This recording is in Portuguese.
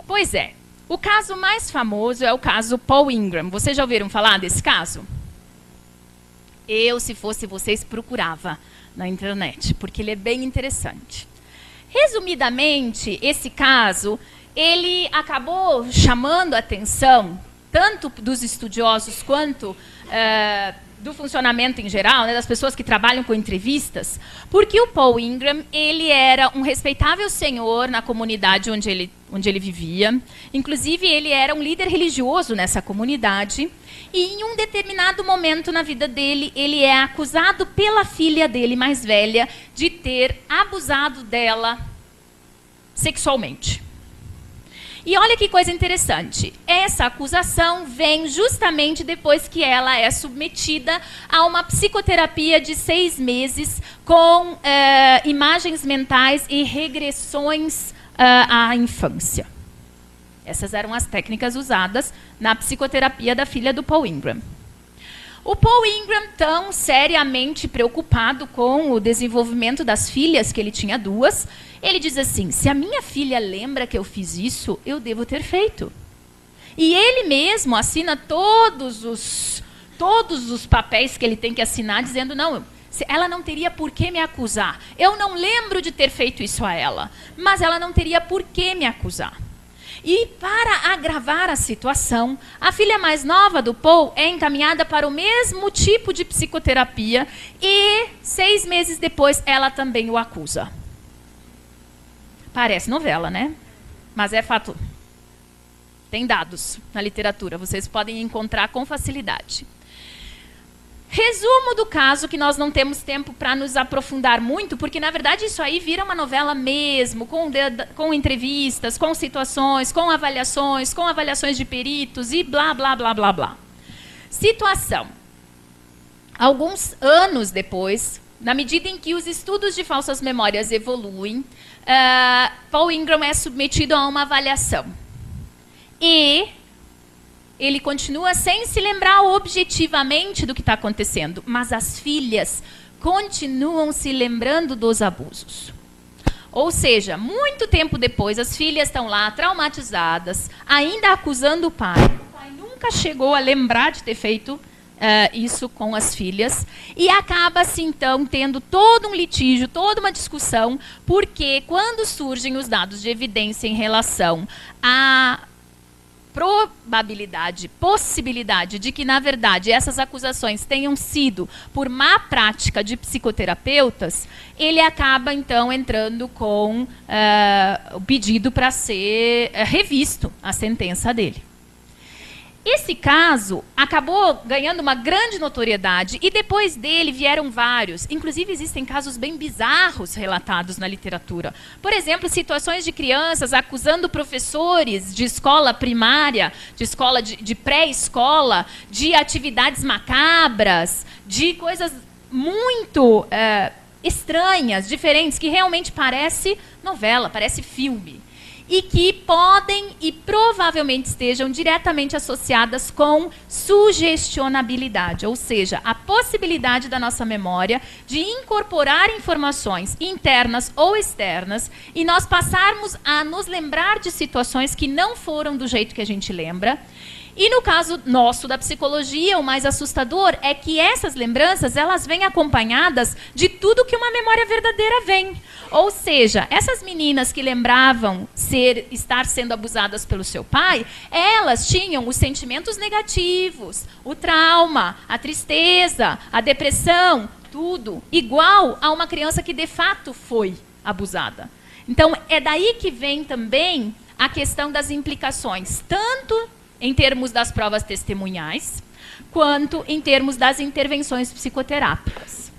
Pois é, o caso mais famoso é o caso Paul Ingram. Vocês já ouviram falar desse caso? Eu, se fosse vocês, procurava na internet, porque ele é bem interessante. Resumidamente, esse caso, ele acabou chamando a atenção, tanto dos estudiosos quanto do funcionamento em geral, né, das pessoas que trabalham com entrevistas, porque o Paul Ingram, ele era um respeitável senhor na comunidade onde ele vivia. Inclusive, ele era um líder religioso nessa comunidade. E em um determinado momento na vida dele, ele é acusado pela filha dele mais velha de ter abusado dela sexualmente. E olha que coisa interessante, essa acusação vem justamente depois que ela é submetida a uma psicoterapia de 6 meses com imagens mentais e regressões à infância. Essas eram as técnicas usadas na psicoterapia da filha do Paul Ingram. O Paul Ingram, tão seriamente preocupado com o desenvolvimento das filhas, que ele tinha 2, ele diz assim: se a minha filha lembra que eu fiz isso, eu devo ter feito. E ele mesmo assina todos os papéis que ele tem que assinar, dizendo: não, ela não teria por que me acusar. Eu não lembro de ter feito isso a ela, mas ela não teria por que me acusar. E, para agravar a situação, a filha mais nova do Paul é encaminhada para o mesmo tipo de psicoterapia e, 6 meses depois, ela também o acusa. Parece novela, né? Mas é fato. Tem dados na literatura, vocês podem encontrar com facilidade. Resumo do caso, que nós não temos tempo para nos aprofundar muito, porque, na verdade, isso aí vira uma novela mesmo, com entrevistas, com situações, com avaliações de peritos e blá, blá, blá, blá, blá. Situação. Alguns anos depois, na medida em que os estudos de falsas memórias evoluem, Paul Ingram é submetido a uma avaliação. E ele continua sem se lembrar objetivamente do que está acontecendo, mas as filhas continuam se lembrando dos abusos. Ou seja, muito tempo depois, as filhas estão lá traumatizadas, ainda acusando o pai. O pai nunca chegou a lembrar de ter feito isso com as filhas, e acaba-se, então, tendo todo um litígio, toda uma discussão, porque quando surgem os dados de evidência em relação à possibilidade de que, na verdade, essas acusações tenham sido por má prática de psicoterapeutas, ele acaba, então, entrando com o pedido para ser revisto a sentença dele. Esse caso acabou ganhando uma grande notoriedade e depois dele vieram vários. Inclusive, existem casos bem bizarros relatados na literatura. Por exemplo, situações de crianças acusando professores de escola primária, de escola de pré-escola, de atividades macabras, de coisas muito estranhas, diferentes, que realmente parece novela, parece filme. E que podem e provavelmente estejam diretamente associadas com sugestionabilidade, ou seja, a possibilidade da nossa memória de incorporar informações internas ou externas e nós passarmos a nos lembrar de situações que não foram do jeito que a gente lembra. E no caso nosso da psicologia, o mais assustador é que essas lembranças, elas vêm acompanhadas de tudo que uma memória verdadeira vem. Ou seja, essas meninas que lembravam estar sendo abusadas pelo seu pai, elas tinham os sentimentos negativos, o trauma, a tristeza, a depressão, tudo igual a uma criança que de fato foi abusada. Então, é daí que vem também a questão das implicações, tanto em termos das provas testemunhais, quanto em termos das intervenções psicoterápicas.